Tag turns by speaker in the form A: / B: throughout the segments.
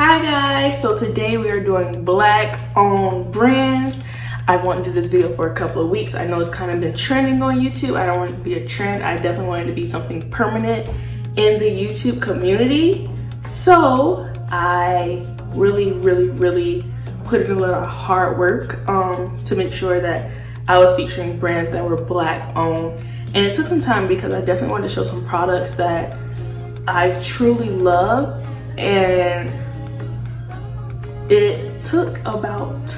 A: Hi guys, so today we are doing black owned brands. I've wanted to do this video for a couple of weeks. I know it's kind of been trending on YouTube. I don't want it to be a trend. I definitely want it to be something permanent in the YouTube community. So I really put in a lot of hard work to make sure that I was featuring brands that were black owned. And it took some time because I definitely wanted to show some products that I truly love, and it took about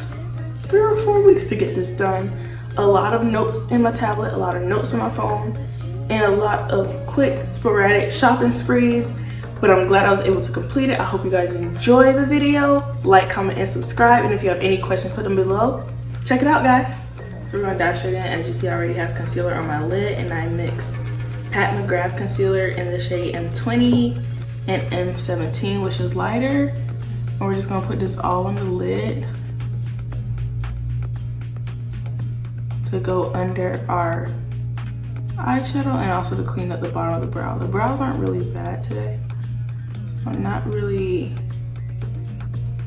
A: 3 or 4 weeks to get this done. A lot of notes in my tablet, a lot of notes on my phone, and a lot of quick sporadic shopping sprees, but I'm glad I was able to complete it. I hope you guys enjoy the video. Like, comment, and subscribe, and if you have any questions, put them below. Check it out, guys. So we're gonna dive straight in. As you see, I already have concealer on my lid, and I mixed Pat McGrath concealer in the shade M20 and M17, which is lighter. And we're just gonna put this all on the lid to go under our eyeshadow, and also to clean up the bottom of the brow. The brows aren't really bad today. I'm not really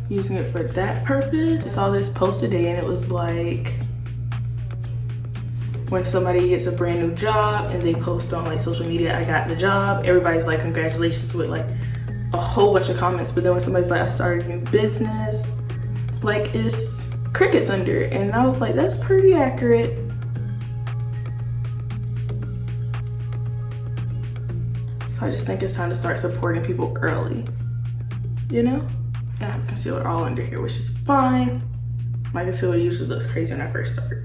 A: using it for that purpose. I saw this post today and it was like, when somebody gets a brand new job and they post on like social media, I got the job, everybody's like, congratulations, with like a whole bunch of comments. But then when somebody's like, I started a new business, like it's crickets under it. And I was like, that's pretty accurate. So I just think it's time to start supporting people early, you know? I have concealer all under here, which is fine. My concealer usually looks crazy when I first start.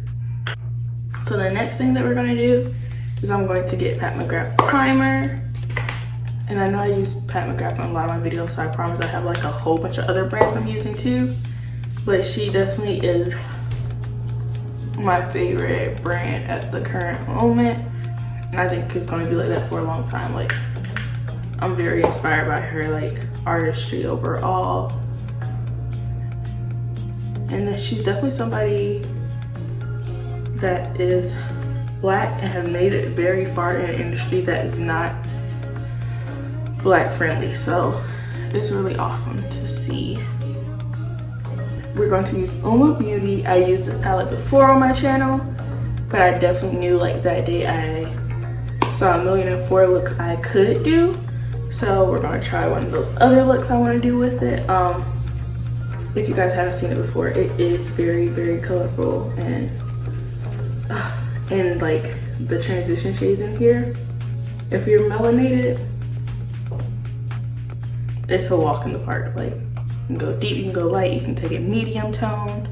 A: So the next thing that we're gonna do is I'm going to get Pat McGrath primer. And I know I use Pat McGrath on a lot of my videos, so I promise I have like a whole bunch of other brands I'm using too. But she definitely is my favorite brand at the current moment. And I think it's gonna be like that for a long time. Like, I'm very inspired by her like artistry overall. And then she's definitely somebody that is black and has made it very far in an industry that is not black friendly. So it's really awesome to see. We're going to use Uoma Beauty. I used this palette before on my channel, but I definitely knew like that day I saw 1,000,004 looks I could do. So we're gonna try one of those other looks I want to do with it. If you guys haven't seen it before, it is very colorful, and like the transition shades in here, if you're melanated, it's a walk in the park. Like, you can go deep, you can go light, you can take it medium toned.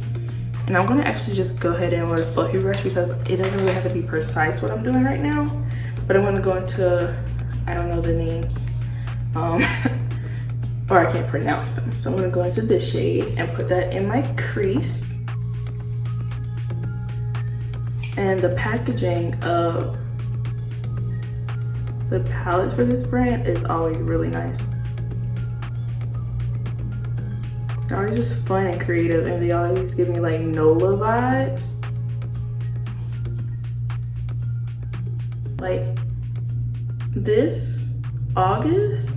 A: And I'm gonna actually just go ahead and with a fluffy brush because it doesn't really have to be precise what I'm doing right now. But I'm gonna go into, I don't know the names, or I can't pronounce them. So I'm gonna go into this shade and put that in my crease. And the packaging of the palettes for this brand is always really nice. They're always just fun and creative, and they always give me like NOLA vibes. Like, this August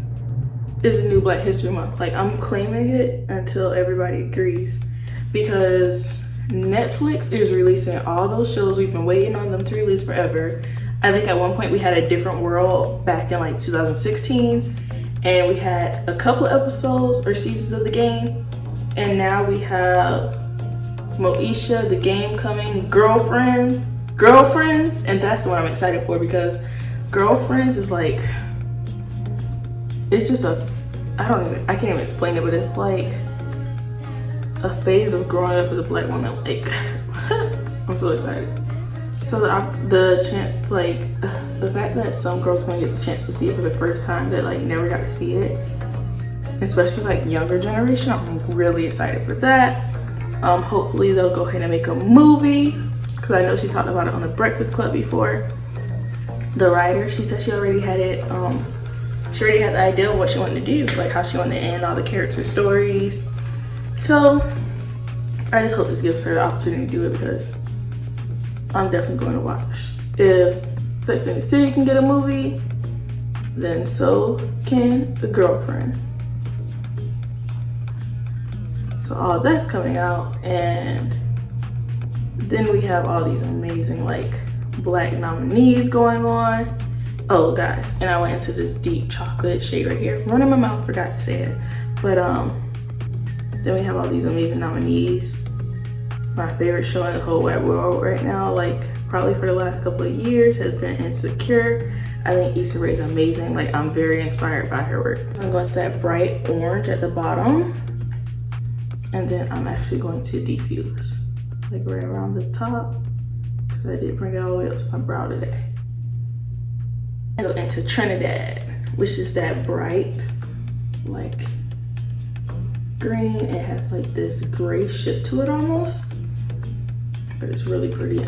A: is a new Black History Month. Like, I'm claiming it until everybody agrees, because Netflix is releasing all those shows we've been waiting on them to release forever. I think at one point we had A Different World back in like 2016, and we had a couple of episodes or seasons of The Game, and now we have Moesha, The Game coming, Girlfriends, and that's the one I'm excited for, because Girlfriends is like, it's just a, I can't even explain it, but it's like a phase of growing up as a black woman. Like, I'm so excited. So the chance, like, the fact that some girls gonna get the chance to see it for the first time that like never got to see it, especially like younger generation, I'm really excited for that. Hopefully they'll go ahead and make a movie, because I know she talked about it on the Breakfast Club before. The writer, she said she already had it, she already had the idea of what she wanted to do, like how she wanted to end all the character stories. So I just hope this gives her the opportunity to do it, because I'm definitely going to watch. If Sex and the City can get a movie, then so can The Girlfriends. So all that's coming out, and then we have all these amazing like black nominees going on. Oh guys, and I went into this deep chocolate shade right here. Running my mouth, forgot to say it. But then we have all these amazing nominees. My favorite show in the whole wide world right now, like probably for the last couple of years, has been Insecure. I think Issa Rae is amazing. Like, I'm very inspired by her work. So I'm going to that bright orange at the bottom, and then I'm actually going to diffuse, like right around the top, because I did bring it all the way up to my brow today. I go into Trinidad, which is that bright, like green. It has like this gray shift to it almost, but it's really pretty.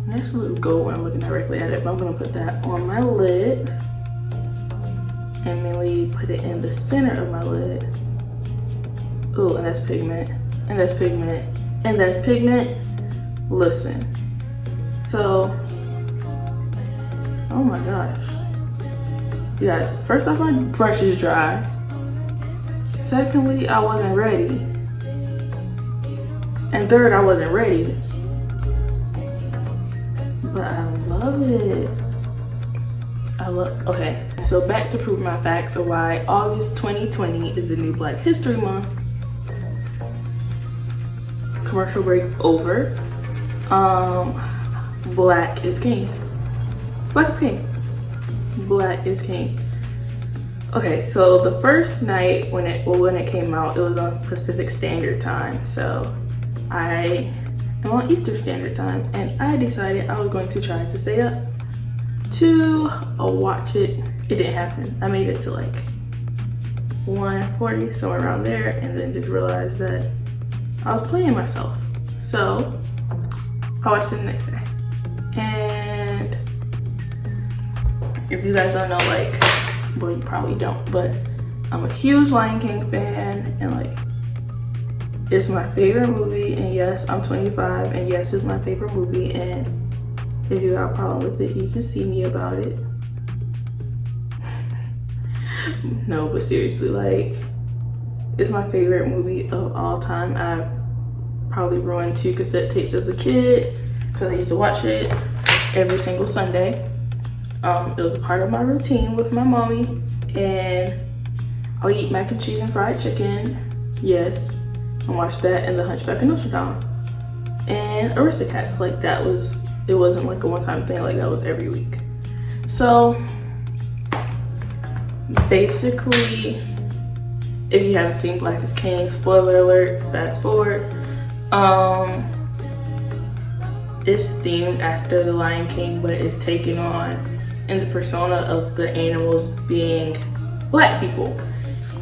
A: It actually looks gold when I'm looking directly at it, but I'm gonna put that on my lid and mainly put it in the center of my lid. Oh, and that's pigment, and that's pigment, and that's pigment. Listen, so, oh my gosh. You guys, first off, my brush is dry. Secondly, I wasn't ready. And third, I wasn't ready. But I love it. Okay, so back to prove my facts of why August 2020 is the new Black History Month. Commercial break over. Black is king. Black is king. Black is king. Okay, so the first night when it came out, it was on Pacific Standard Time. So I am on Eastern Standard Time, and I decided I was going to try to stay up to watch it. It didn't happen. I made it to like 1:40, somewhere around there, and then just realized that I was playing myself. So I watched it the next day. And if you guys don't know, like, well, you probably don't, but I'm a huge Lion King fan, and like, it's my favorite movie. And yes, I'm 25, and yes, it's my favorite movie. And if you got a problem with it, you can see me about it. No, but seriously, like, it's my favorite movie of all time. I've probably ruined 2 cassette tapes as a kid because I used to watch it every single Sunday. It was a part of my routine with my mommy, and I'll eat mac and cheese and fried chicken. Yes, I watched that, and The Hunchback of Notre Dame, and Aristocats. Like, that was, it wasn't like a one-time thing. Like, that was every week. So basically, if you haven't seen Black is King, spoiler alert, fast forward. It's themed after the Lion King, but it's taken on in the persona of the animals being Black people.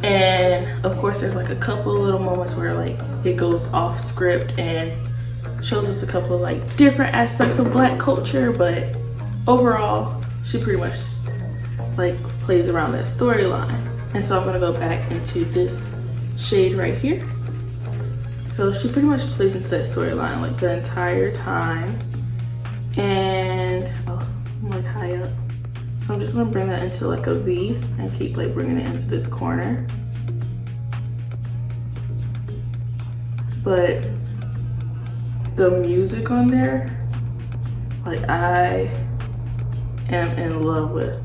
A: And of course, there's like a couple little moments where like it goes off script and shows us a couple of like different aspects of Black culture, but overall, she pretty much like plays around that storyline. And so I'm gonna go back into this shade right here. So she pretty much plays into that storyline like the entire time. And oh, I'm like high up. So I'm just gonna bring that into like a V and keep like bringing it into this corner. But the music on there, like, I am in love with.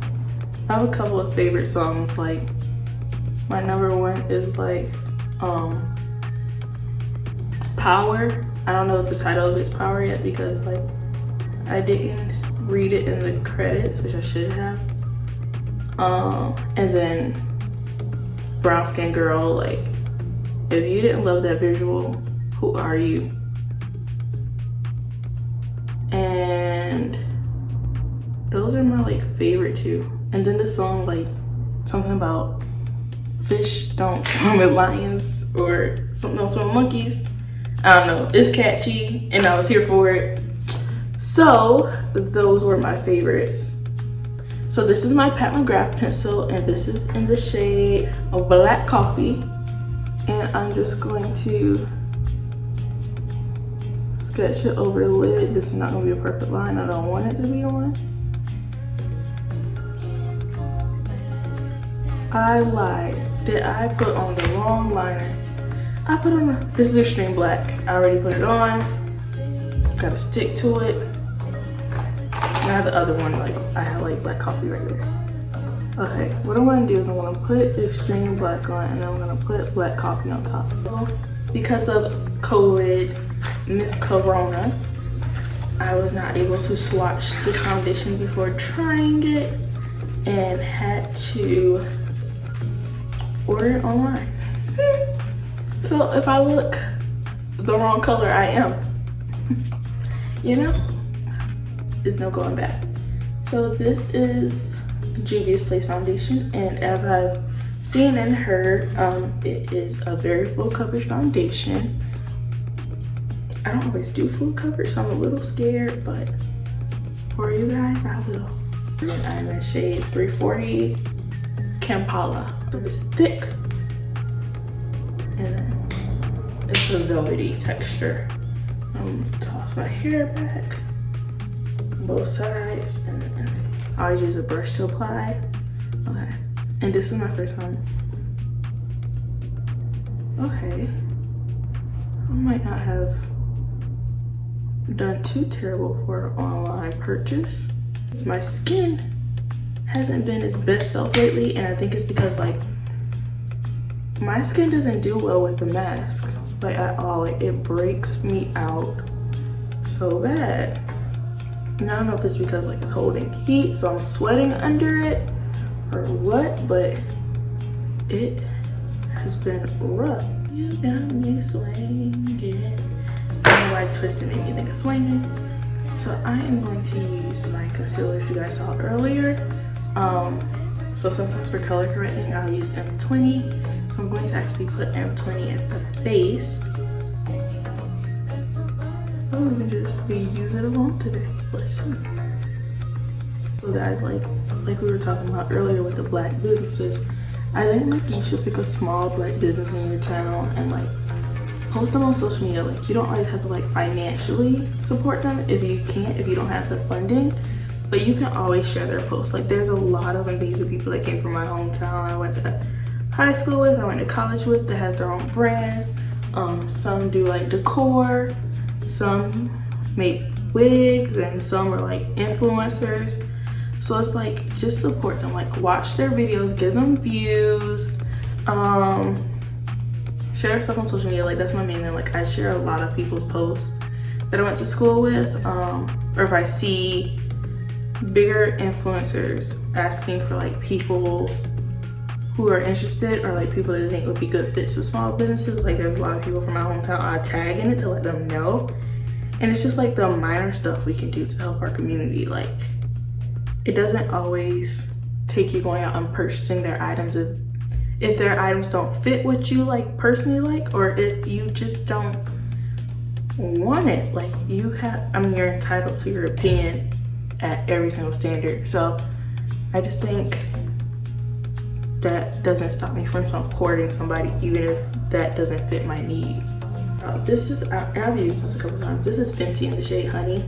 A: I have a couple of favorite songs. Like, my number one is like Power. I don't know the title of its Power yet because like I didn't read it in the credits, which I should have. And then Brown Skin Girl. Like, if you didn't love that visual, who are you? And those are my like favorite 2. And then the song, like, something about fish don't swim with lions or something else with monkeys. I don't know, it's catchy and I was here for it. So those were my favorites. So this is my Pat McGrath pencil, and this is in the shade of Black Coffee. And I'm just going to sketch it over the lid. This is not gonna be a perfect line. I don't want it to be one. I lied. Did I put on the wrong liner? I put on, this is Xtreme Black. I already put it on. Gotta stick to it. I have the other one, like I have like black coffee right there. Okay, what I'm gonna do is I'm gonna put Xtreme Black on and then I'm gonna put black coffee on top. Because of COVID, Miss Corona, I was not able to swatch this foundation before trying it and had to order it online. So if I look the wrong color, I am. You know, there's no going back. So this is Juvia's Place foundation, and as I've seen and heard, it is a very full coverage foundation. I don't always do full coverage, so I'm a little scared, but for you guys, I will. And I'm in shade 340 Kampala. It's thick, and then it's a velvety texture. I'm gonna toss my hair back, both sides, and then I always use a brush to apply. Okay, and this is my first one. Okay, I might not have done too terrible for an online purchase. My skin hasn't been its best self lately, and I think it's because like my skin doesn't do well with the mask, like at all. Like it breaks me out so bad. And I don't know if it's because like it's holding heat, so I'm sweating under it or what, but it has been rough. You got me swinging. I don't know why twisting made me think of swinging. So I am going to use my concealer, if you guys saw earlier. So sometimes for color correcting, I'll use M20. So I'm going to actually put M20 at the base. Oh, we can just use it alone today. Let's see. So guys, like we were talking about earlier with the black businesses, I think like you should pick a small black business in your town and like post them on social media. Like you don't always have to like financially support them if you can't, if you don't have the funding, but you can always share their posts. Like there's a lot of amazing people that came from my hometown. I went to high school with, I went to college with, that has their own brands. Some do like decor, some make wigs, and some are like influencers. So it's like just support them, like watch their videos, give them views, share stuff on social media. Like that's my main thing. Like I share a lot of people's posts that I went to school with, or if I see bigger influencers asking for like people who are interested, or like people that I think would be good fits with small businesses. Like there's a lot of people from my hometown, I tag in it to let them know. And it's just like the minor stuff we can do to help our community. Like it doesn't always take you going out and purchasing their items if their items don't fit what you like personally like, or if you just don't want it. Like you have, I mean, you're entitled to your opinion at every single standard. So I just think that doesn't stop me from supporting somebody even if that doesn't fit my need. This is, I've used this a couple times. This is Fenty in the shade Honey.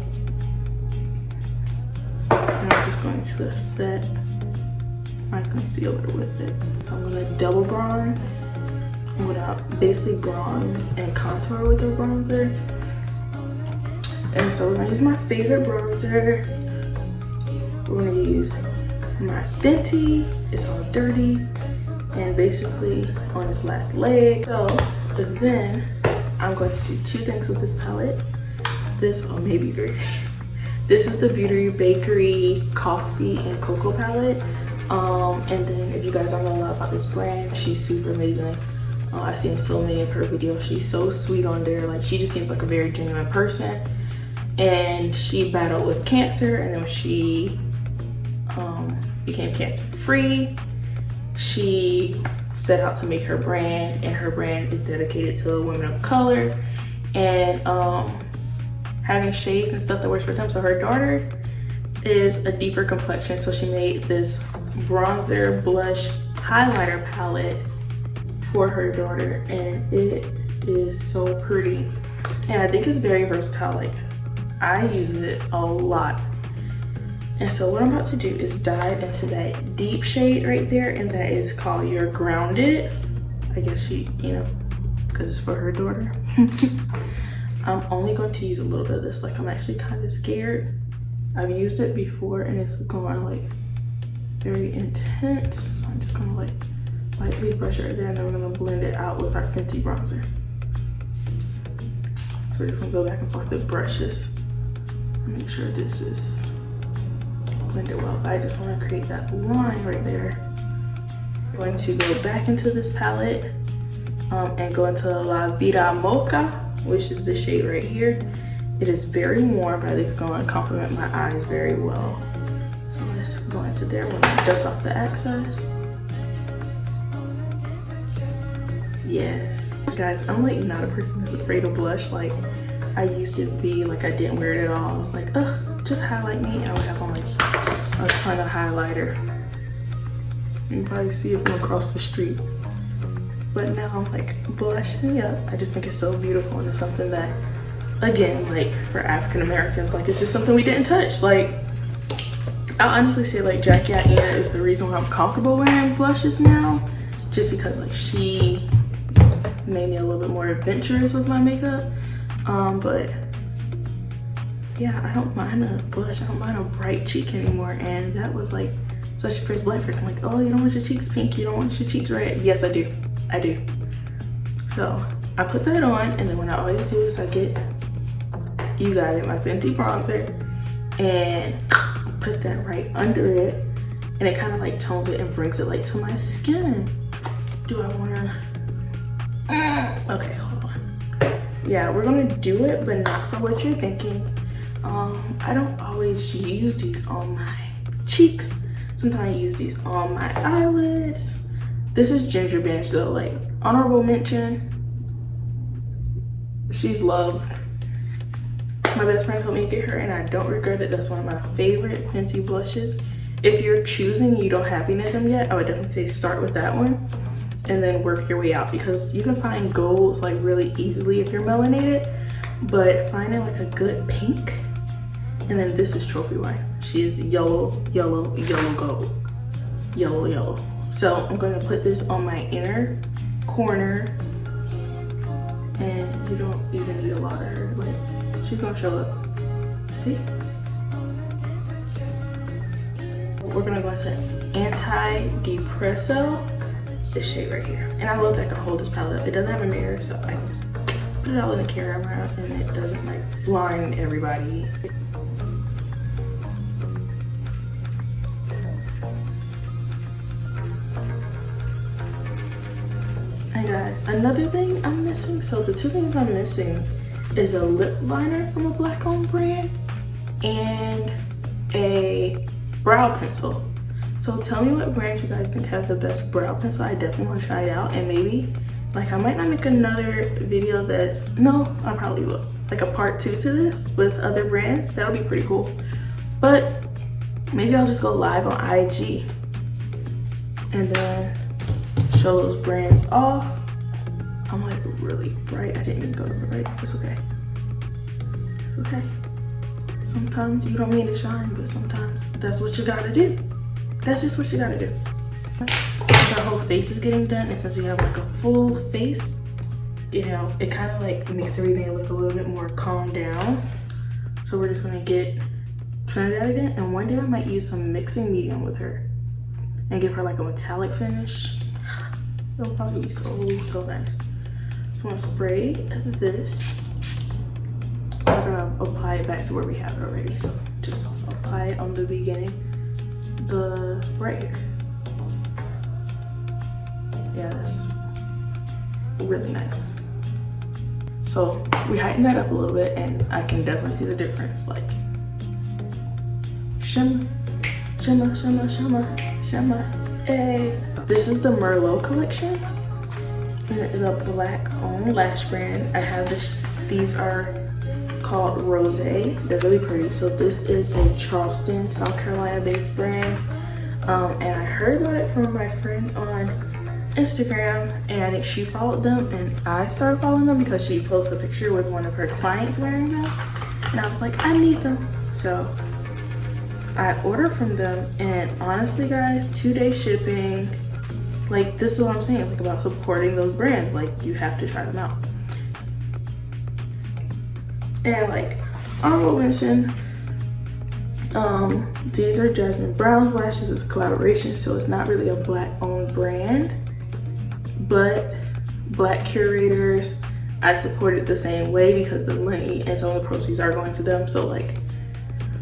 A: And I'm just going to set my concealer with it. So I'm gonna double bronze. I'm gonna basically bronze and contour with the bronzer. And so we're gonna use my favorite bronzer. We're gonna use my Fenty. It's all dirty and basically on its last leg. So then I'm going to do two things with this palette. This, or maybe three. This is the Bakery Coffee and Cocoa palette. And then if you guys don't know a lot about this brand, she's super amazing. I've seen so many of her videos. She's so sweet on there. Like she just seems like a very genuine person. And she battled with cancer, and then when she became cancer free, she set out to make her brand, and her brand is dedicated to women of color and having shades and stuff that works for them. So her daughter is a deeper complexion, so she made this bronzer, blush, highlighter palette for her daughter, and it is so pretty. And I think it's very versatile. Like I use it a lot. And so what I'm about to do is dive into that deep shade right there, and that is called Your Grounded. I guess you know, because it's for her daughter. I'm only going to use a little bit of this. Like, I'm actually kind of scared. I've used it before and it's going like very intense. So I'm just gonna like lightly brush it right there, and then we're gonna blend it out with our Fenty bronzer. So we're just gonna go back and forth with brushes. Make sure this is blended well. I just wanna create that line right there. I'm going to go back into this palette and go into La Vida Mocha, which is the shade right here. It is very warm, but it's going to complement my eyes very well. So let's go into there. We're gonna dust off the excess. Yes. Guys, I'm like not a person that's afraid of blush. Like, I used to be, like, I didn't wear it at all. I was like, ugh, just highlight me. And I would have on like a ton of highlighter. You can probably see it from across the street. But now I'm like, blush me up. I just think it's so beautiful, and it's something that, again, like for African Americans, like it's just something we didn't touch. Like, I'll honestly say like Jackie Aina is the reason why I'm comfortable wearing blushes now, just because like she made me a little bit more adventurous with my makeup. But yeah, I don't mind a blush. I don't mind a bright cheek anymore. And that was like such a first black person, like, oh, you don't want your cheeks pink, you don't want your cheeks red. Yes, I do. I do. So I put that on, and then what I always do is I get, you got it, my Fenty bronzer, and put that right under it, and it kind of like tones it and brings it like to my skin. Do I wanna, okay, hold on. Yeah, we're gonna do it, but not for what you're thinking. I don't always use these on my cheeks. Sometimes I use these on my eyelids. This is Ginger Bench though, like, honorable mention. She's loved. My best friend told me to get her, and I don't regret it. That's one of my favorite Fenty blushes. If you're choosing, you don't have any of them yet, I would definitely say start with that one and then work your way out, because you can find golds like really easily if you're melanated, but finding like a good pink. And then this is Trophy Wife. She is yellow, yellow, yellow gold. Yellow, yellow. So I'm going to put this on my inner corner, and you don't even need a lot of her. Like, she's gonna show up. See? We're gonna go into Anti-Depresso, this shade right here. And I love that I can hold this palette up. It doesn't have a mirror, so I can just put it out in the camera, and it doesn't like blind everybody. And guys, another thing I'm missing, so the two things I'm missing is a lip liner from a black owned brand and a brow pencil. So tell me what brands you guys think have the best brow pencil. I definitely want to try it out, and maybe like I might not make another video that's, no, I probably will, like a part 2 to this with other brands. That'll be pretty cool. But maybe I'll just go live on IG and then show those brands off. I'm like really bright. I didn't even go to the right. It's okay. It's okay. Sometimes you don't mean to shine, but sometimes that's what you gotta do. That's just what you gotta do. Since our whole face is getting done, and since we have like a full face, you know, it kind of like makes everything look a little bit more calmed down. So we're just gonna get Trinidad again, and one day I might use some mixing medium with her and give her like a metallic finish. It'll probably be so nice. So I'm gonna spray this. We're gonna apply it back to where we have it already. So just apply it on the beginning, the right here. Yeah, that's really nice. So we heighten that up a little bit, and I can definitely see the difference. Like, shimmer, shimmer, shimmer, shimmer, shimmer. Hey. This is the Merlot collection, and it is a black owned lash brand. I have this, these are called Rosé. They're really pretty. So this is a Charleston, South Carolina based brand. And I heard about it from my friend on Instagram, and I think she followed them, and I started following them because she posted a picture with one of her clients wearing them, and I was like, I need them. So I ordered from them, and honestly guys, 2-day shipping, like, this is what I'm saying, like, about supporting those brands. Like, you have to try them out. And like, honorable mention, these are Jasmine Brown's lashes. It's a collaboration, so it's not really a black owned brand, but black curators, I support it the same way because the money and some of the proceeds are going to them. So like,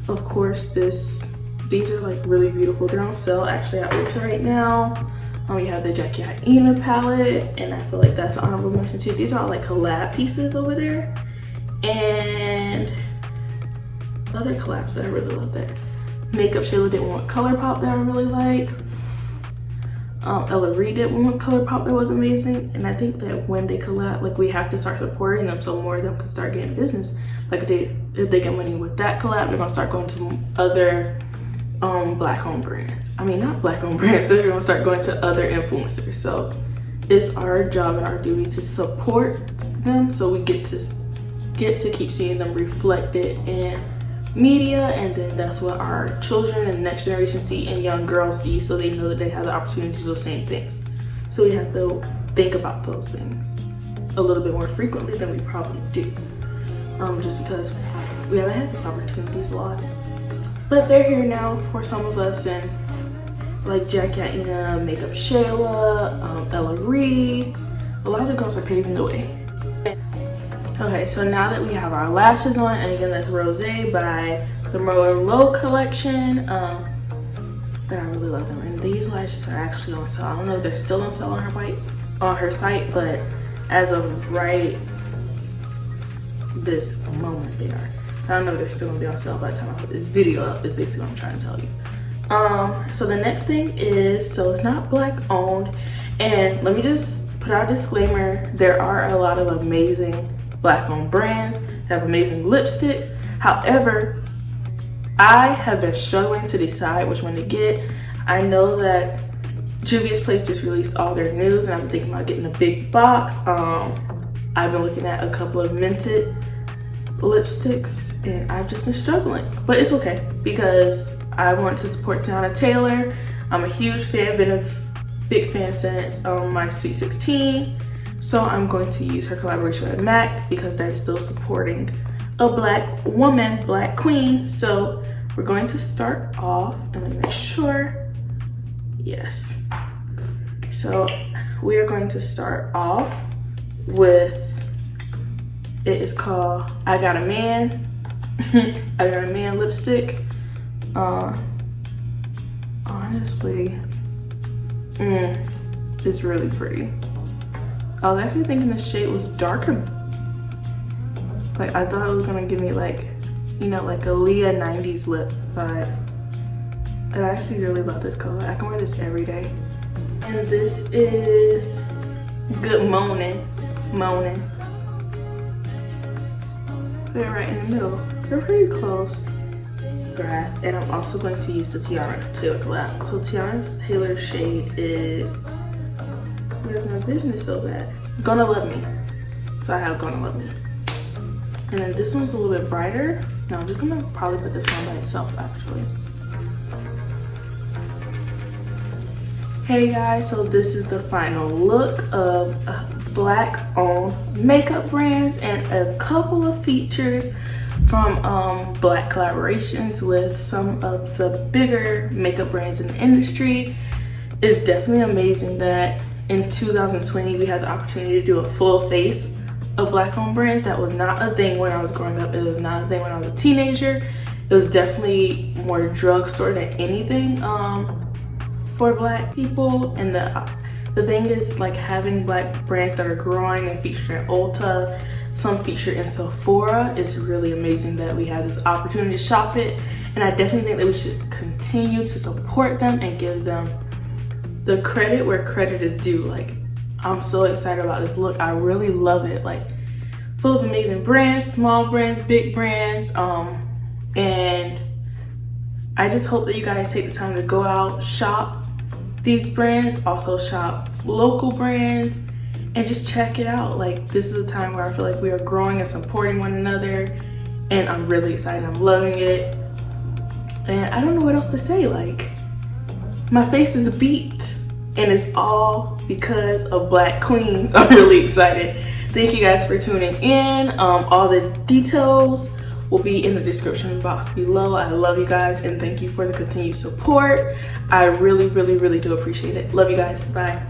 A: of course, these are like really beautiful. They're on sale actually at Ulta right now. You have the Teyana palette, and I feel like that's an honorable mention too. These are all like collab pieces over there. And other collabs that I really love there. Makeup Shayla did one with ColourPop that I really like. Ella Reed did one with ColourPop that was amazing. And I think that when they collab, like, we have to start supporting them so more of them can start getting business. Like, if they get money with that collab, they're gonna start going to other black owned brands. I mean, not black owned brands, they're gonna start going to other influencers. So it's our job and our duty to support them, so we get to keep seeing them reflected in media, and then that's what our children and next generation see and young girls see, so they know that they have the opportunity to do the same things. So we have to think about those things a little bit more frequently than we probably do, just because we haven't had these opportunities a lot. But they're here now for some of us, and like Teyana, Makeup Shayla, Ella Reed, a lot of the girls are paving the way. Okay, so now that we have our lashes on, and again, that's Rosé by the Merlot collection, and I really love them. And these lashes are actually on sale. I don't know if they're still on sale on her site, but as of right this moment, they are. I don't know if they're still gonna be on sale by the time I put this video up, is basically what I'm trying to tell you. So the next thing is, so it's not black owned, and let me just put out a disclaimer, there are a lot of amazing black owned brands that have amazing lipsticks. However, I have been struggling to decide which one to get. I know that Juvia's Place just released all their news, and I'm thinking about getting a big box. I've been looking at a couple of minted lipsticks, and I've just been struggling, but it's okay because I want to support Teyana Taylor. I'm a huge fan, been a big fan since my Sweet 16. So I'm going to use her collaboration with MAC because they're still supporting a black woman, black queen. So we're going to start off, and let me make sure. Yes. So we are going to start off with, it is called I Got a Man. I Got a Man lipstick. Honestly, it's really pretty. I was actually thinking the shade was darker. Like, I thought it was gonna give me like, you know, like a Leah 90s lip vibe. And I actually really love this color. I can wear this every day. And this is Good Moaninn. They're right in the middle. They're pretty close. McGrath. And I'm also going to use the Teyana Taylor collab. So Teyana Taylor shade is, where's my vision is so bad? Gonna Love Me. So I have Gonna Love Me. And then this one's a little bit brighter. No, I'm just gonna probably put this one by itself actually. Hey guys, so this is the final look of black owned makeup brands and a couple of features from black collaborations with some of the bigger makeup brands in the industry. It's definitely amazing that in 2020 we had the opportunity to do a full face of black owned brands. That was not a thing when I was growing up. It was not a thing when I was a teenager. It was definitely more drugstore than anything for black people. And the thing is, like, having black brands that are growing and featured in Ulta, some featured in Sephora, is really amazing that we have this opportunity to shop it. And I definitely think that we should continue to support them and give them the credit where credit is due. Like, I'm so excited about this look. I really love it. Like, full of amazing brands, small brands, big brands, and I just hope that you guys take the time to go out, shop these brands, also shop local brands, and just check it out. Like, this is a time where I feel like we are growing and supporting one another, and I'm really excited. I'm loving it, and I don't know what else to say. Like, my face is beat, and it's all because of Black Queens. I'm really excited. Thank you guys for tuning in. All the details will be in the description box below. I love you guys and thank you for the continued support. I really, really, really do appreciate it. Love you guys. Bye.